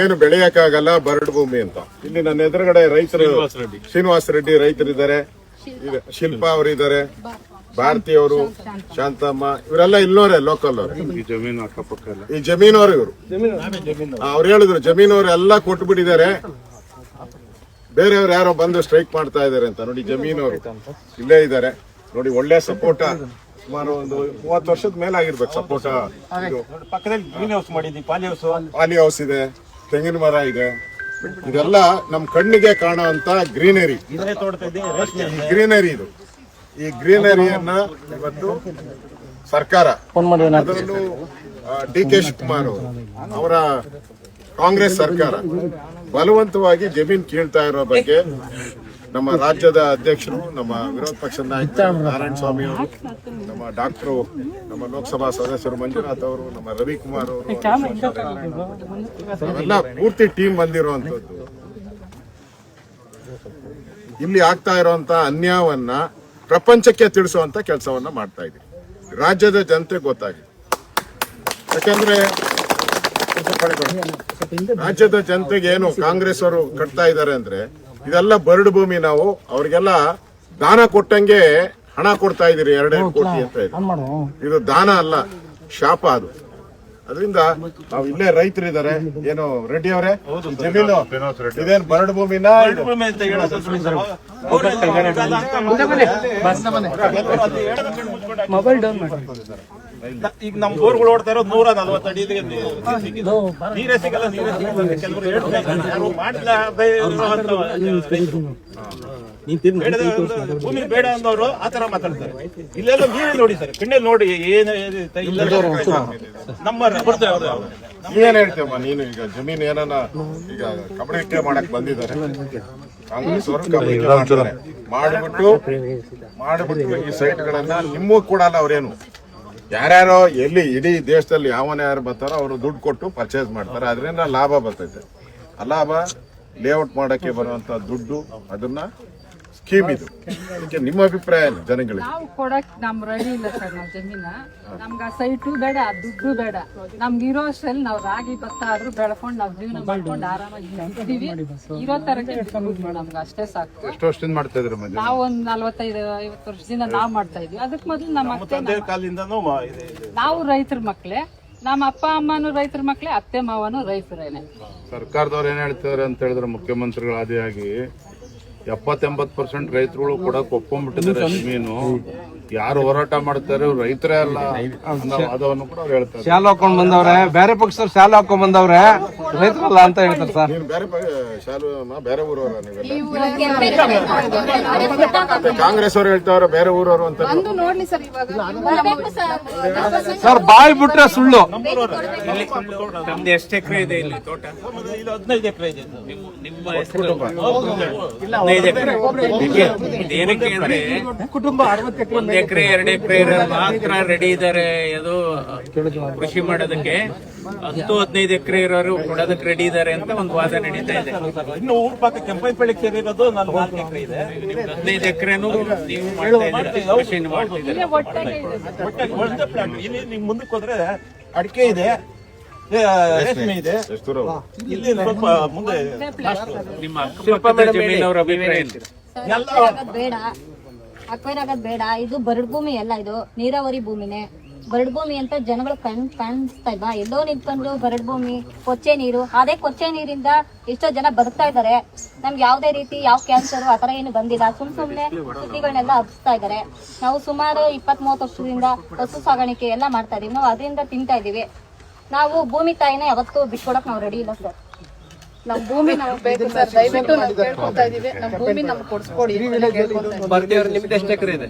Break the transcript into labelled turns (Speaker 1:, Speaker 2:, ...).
Speaker 1: ಏನು ಬೆಳೆಯಕ್ಕಾಗಲ್ಲ, ಬರಡು ಭೂಮಿ ಅಂತ. ಇಲ್ಲಿ ನನ್ನ ಎದುರುಗಡೆ ರೈತರು ಶ್ರೀನಿವಾಸ ರೆಡ್ಡಿ ರೈತರಿದ್ದಾರೆ, ಶಿಲ್ಪಾ ಅವರಿದ್ದಾರೆ, ಭಾರತಿ ಅವರು, ಶಾಂತಮ್ಮ, ಇವರೆಲ್ಲ ಇಲ್ಲೋರೆ, ಲೋಕಲ್ ಅವ್ರೆ. ಈ ಜಮೀನವ್ರು ಇವರು. ಅವ್ರು ಹೇಳಿದ್ರು ಜಮೀನವ್ರು ಎಲ್ಲ ಕೊಟ್ಟು ಬಿಟ್ಟಿದ್ದಾರೆ, ಬೇರೆಯವ್ರು ಯಾರೋ ಬಂದು ಸ್ಟ್ರೈಕ್ ಮಾಡ್ತಾ ಇದಾರೆ ಅಂತ. ನೋಡಿ ಜಮೀನವರು ಇಲ್ಲೇ ಇದ್ದಾರೆ ನೋಡಿ. ಒಳ್ಳೆ ಸಪೋರ್ಟ, ಸುಮಾರು ಒಂದು 30 ವರ್ಷದ ಮೇಲೆ ಆಗಿರ್ಬೇಕು ಸಪೋರ್ಟ.
Speaker 2: ಪಕ್ಕದಲ್ಲಿ ಗ್ರೀನ್ ಹೌಸ್ ಮಾಡಿದ್ವಿ,
Speaker 1: ಪಾಲಿ ಹೌಸ್ ಇದೆ, ತೆಂಗಿನ ಮರ ಇದೆ. ಇದೆಲ್ಲ ನಮ್ ಕಣ್ಣಿಗೆ ಕಾಣುವಂತ ಗ್ರೀನರಿ ಇದು. ಈ ಗ್ರೀನರಿಯನ್ನ ಇವತ್ತು ಸರ್ಕಾರ, ಅದರಲ್ಲೂ ಡಿ.ಕೆ. ಶಿವಕುಮಾರ್ ಅವರ ಕಾಂಗ್ರೆಸ್ ಸರ್ಕಾರ ಬಲವಂತವಾಗಿ ಜಮೀನ್ ಕೀಳ್ತಾ ಇರೋ ಬಗ್ಗೆ ನಮ್ಮ ರಾಜ್ಯದ ಅಧ್ಯಕ್ಷರು, ನಮ್ಮ ವಿರೋಧ ಪಕ್ಷದ ನಾಯಕರು ನಾರಾಯಣ ಸ್ವಾಮಿ ಅವರು, ನಮ್ಮ ಡಾಕ್ಟರು, ನಮ್ಮ ಲೋಕಸಭಾ ಸದಸ್ಯರು ಮಂಜುನಾಥ್ ಅವರು, ನಮ್ಮ ರವಿಕುಮಾರ್ ಅವರು, ಅವೆಲ್ಲ ಪೂರ್ತಿ ಟೀಮ್ ಬಂದಿರುವಂತದ್ದು. ಇಲ್ಲಿ ಆಗ್ತಾ ಇರುವಂತ ಅನ್ಯಾಯವನ್ನ ಪ್ರಪಂಚಕ್ಕೆ ತಿಳಿಸುವಂತ ಕೆಲಸವನ್ನ ಮಾಡ್ತಾ ಇದ್ದೀವಿ. ರಾಜ್ಯದ ಜನತೆ ಗೊತ್ತಾಗಿದೆ. ಯಾಕಂದ್ರೆ ರಾಜ್ಯದ ಜನತೆಗೆ ಏನು ಕಾಂಗ್ರೆಸ್ ಅವರು ಕಟ್ತಾ ಇದ್ದಾರೆ ಅಂದ್ರೆ, ಇದೆಲ್ಲ ಬರಡು ಭೂಮಿ. ನಾವು ಅವ್ರಿಗೆಲ್ಲ ದಾನ ಕೊಟ್ಟಂಗೆ ಹಣ ಕೊಡ್ತಾ ಇದೀರಿ, 2 ಕೋಟಿ ಅಂತ ಇದೆ. ಇದು ದಾನ ಅಲ್ಲ, ಶಾಪ ಅದು. ಅದರಿಂದ ನಾವು ಇಲ್ಲೇ ರೈತರಿದ್ದಾರೆ. ಏನು ರೆಡ್ಡಿ ಅವರೇ, ಜಮೀನು ಇದೇನು ಬರಡು ಭೂಮಿನ?
Speaker 3: ಮೊಬೈಲ್ ಡೌನ್ ಮಾಡಿ.
Speaker 2: ಈಗ ನಮ್ ಬೋರ್ಗಳು ಓಡ್ತಾ ಇರೋದು 140 ಅಡಿ ನೀರೇ ಸಿಗಲ್ಲ. ಕೆಲವರು ಮಾಡಿಲ್ಲ, ಭೂಮಿ ಬೇಡ ಅಂದವರು ಆತರ ಮಾತಾಡ್ತಾರೆ. ಇಲ್ಲೆಲ್ಲ ನೀವೇ ನೋಡಿ ಸರ್, ಕಣ್ಣಲ್ಲಿ ನೋಡಿ ಏನು ನಮ್ಮ
Speaker 1: ಏನ್ ಹೇಳ್ತೇವಮ್ಮ ನೀನು? ಈಗ ಜಮೀನ್ ಏನಾನ ಈಗ ಕಬಡ್ಡಿ ಮಾಡಕ್ ಬಂದಿದ್ದಾರೆ ಕಾಂಗ್ರೆಸ್ ಅವರು, ಮಾಡಿಬಿಟ್ಟು ಈ ಸೈಟ್ ಗಳನ್ನ ನಿಮ್ಮೂ ಕೂಡ ಅಲ್ಲ. ಅವ್ರೇನು ಯಾರ್ಯಾರೋ ಎಲ್ಲಿ ಇಡೀ ದೇಶದಲ್ಲಿ ಯಾರು ಬರ್ತಾರೋ ಅವರು ದುಡ್ಡು ಕೊಟ್ಟು ಪರ್ಚೇಸ್ ಮಾಡ್ತಾರೆ. ಅದರಿಂದ ಲಾಭ ಬರ್ತೈತೆ. ಅಲಾಭ ಲೇಔಟ್ ಮಾಡಕ್ಕೆ ಬರುವಂತ ದುಡ್ಡು, ಅದನ್ನ ಸ್ಕೀಮ್ ಇದು. ಅದಕ್ಕೆ ನಿಮ್ಮ ಅಭಿಪ್ರಾಯ ಏನು ಜನಗಳಿಗೆ?
Speaker 4: ನಾವು ಕೊಡಕ್ ನಮ್ ರೆಡಿ ಇಲ್ಲ ಸರ್. ನಾವ್ ಜಮೀನ ನಮ್ಗ ಸೈಟು ಬೇಡ, ದುಡ್ಡು ಬೇಡ. ನಮ್ಗೆ ಇರೋ ಅಷ್ಟ್ರಲ್ಲಿ ನಾವ್ ರಾಗಿ ಭತ್ತ ಆದ್ರೂ ಬೆಳ್ಕೊಂಡ್ ನಾವ್ ಜೀವನ ಮಾಡ್ಕೊಂಡು ಆರಾಮಾಗಿ ಇರ್ತೀವಿ. ಇರೋ ತರಕ್ಕೆ ನಮ್ಗೆ ಅಷ್ಟೇ ಸಾಕು.
Speaker 1: ಎಷ್ಟು ವರ್ಷದಿಂದ ಮಾಡ್ತಾ ಇದ್ರಿ?
Speaker 4: ನಾವು ಒಂದ್ 45-50 ವರ್ಷದಿಂದ ನಾವ್ ಮಾಡ್ತಾ ಇದ್ವಿ. ಅದಕ್ ಮೊದಲು ನಮ್ಮ ನಾವು ರೈತರ ಮಕ್ಳೇ, ನಮ್ಮ ಅಪ್ಪ ಅಮ್ಮನೂ ರೈತರ ಮಕ್ಳೇ, ಅತ್ತೆ ಮಾವನು ರೈತರೇನೆ.
Speaker 5: ಸರ್ಕಾರದವ್ರು ಏನ್ ಹೇಳ್ತಾರೆ ಅಂತ ಹೇಳಿದ್ರೆ, ಮುಖ್ಯಮಂತ್ರಿಗಳ ಆದಿಯಾಗಿ 70-80% ರೈತರುಗಳು ಕೊಡಕ್ ಒಪ್ಕೊಂಡ್ಬಿಟ್ಟಿದ್ದಾರೆ ಜಮೀನು. ಯಾರು ಹೋರಾಟ ಮಾಡ್ತಾರೆ ರೈತರೇ ಅಲ್ಲ ಅನ್ನೋ ವಾದವನ್ನು ಕೂಡ ಅವ್ರು ಹೇಳ್ತಾರೆ.
Speaker 3: ಶಾಲ ಹಾಕೊಂಡ್ ಬಂದವ್ರೆ, ಬೇರೆ ಪಕ್ಷದವ್ರು ಶಾಲ ಹಾಕೊಂಡ್ ಬಂದವ್ರೆ, ರೈತರಲ್ಲ ಅಂತ ಹೇಳ್ತಾರೆ ಸರ್.
Speaker 1: ಬೇರೆ ಊರವ್ರ ಕಾಂಗ್ರೆಸ್ ಅವ್ರು ಹೇಳ್ತಾವ್ರೆ ಬೇರೆ ಊರವರು ಅಂತ.
Speaker 3: ಸರ್ ಬಾಯಿ ಬಿಟ್ರೆ ಸುಳ್ಳು.
Speaker 6: ನಮ್ದು ಎಷ್ಟು ಎಕರೆ ಇದೆ ಇಲ್ಲಿ ತೋಟ?
Speaker 2: 15 ಎಕರೆ ಇದೆ.
Speaker 6: ನಿಮ್ಮ ಹೆಸರು 15 ಎಕರೆ. ಏನಕ್ಕೆ ಅಂದ್ರೆ 1 ಎಕರೆ 2 ಎಕರೆ ಮಾತ್ರ ರೆಡಿ ಇದಾರೆ ಅದು ಕೃಷಿ ಮಾಡೋದಕ್ಕೆ. 10-15 ಎಕರೆ ಇರೋರು ಕೊಡೋದಕ್ಕೆ ರೆಡಿ ಇದಾರೆ ಅಂತ ಒಂದು ವಾದ ನಡೀತಾ ಇದೆ.
Speaker 2: ಇನ್ನು ಊರ್ ಪಕ್ಕ ಕೆಂಪೈಪಳ್ಳಿಗೆ ಸೇರಿರೋದು 4 ಎಕರೆ ಇದೆ.
Speaker 6: 15 ಎಕರೆನೂ ನೀವು ಮಾಡ್ತಾ ಇದ್ದೀರಾ?
Speaker 2: ಒಳ್ಳೆ ಪ್ಲಾಟ್. ಇಲ್ಲಿ ನೀವು ಮುಂದಕ್ಕೆ ಹೋದ್ರೆ ಅಡಿಕೆ ಇದೆ, ರೇಷ್ಮೆ ಇದೆ. ಇಲ್ಲಿ ಸ್ವಲ್ಪ ಮುಂದೆ
Speaker 6: ನಿಮ್ಮ ಅಕ್ಕಪಕ್ಕದ ಜಮೀನವರ ಅಭಿಪ್ರಾಯ
Speaker 7: ಬೇಡ, ಅಕ್ವೈರ್ ಆಗೋದ್ ಬೇಡ. ಇದು ಬರಡು ಭೂಮಿ ಎಲ್ಲ, ಇದು ನೀರಾವರಿ ಭೂಮಿನೇ. ಬರಡು ಭೂಮಿ ಅಂತ ಜನಗಳು ಕಾಣಿಸ್ತಾ ಇಲ್ವಾ? ಎಲ್ಲೋ ನಿಂತ್ಕೊಂಡು ಬರಡು ಭೂಮಿ, ಕೊಚ್ಚೆ ನೀರು. ಅದೇ ಕೊಚ್ಚೆ ನೀರಿಂದ ಎಷ್ಟೋ ಜನ ಬದುಕ್ತಾ ಇದಾರೆ. ನಮ್ಗೆ ಯಾವ್ದೇ ರೀತಿ ಯಾವ ಕ್ಯಾನ್ಸರ್ ಆತರ ಏನು ಬಂದಿಲ್ಲ. ಸುಮ್ನೆ ಸುದ್ದಿಗಳನ್ನೆಲ್ಲ ಹಬ್ಸ್ತಾ ಇದಾರೆ. ನಾವು ಸುಮಾರು 20-30 ವರ್ಷದಿಂದ ಹಸು ಸಾಗಾಣಿಕೆ ಎಲ್ಲ ಮಾಡ್ತಾ ಇದೀವಿ. ನಾವು ಅದರಿಂದ ತಿಂತಾ ಇದೀವಿ. ನಾವು ಭೂಮಿ ತಾಯಿನ ಯಾವತ್ತೂ ಬಿಟ್ಕೊಡಕ್ ನಾವು ರೆಡಿ ಇಲ್ಲ ಸರ್.
Speaker 4: ನಮ್ ಭೂಮಿ ನಮ್ಗೆ ಬೇಕು ಸರ್. ದಯವಿಟ್ಟು ನಾವು ಕೇಳ್ಕೊತಾ ಇದೀವಿ, ನಮ್ ಭೂಮಿ ನಮ್ಗೆ ಕೊಡ್ಸ್ಕೊಡಿ.
Speaker 6: ನಿಮ್ದು ಎಷ್ಟು ಎಕರೆ ಇದೆ?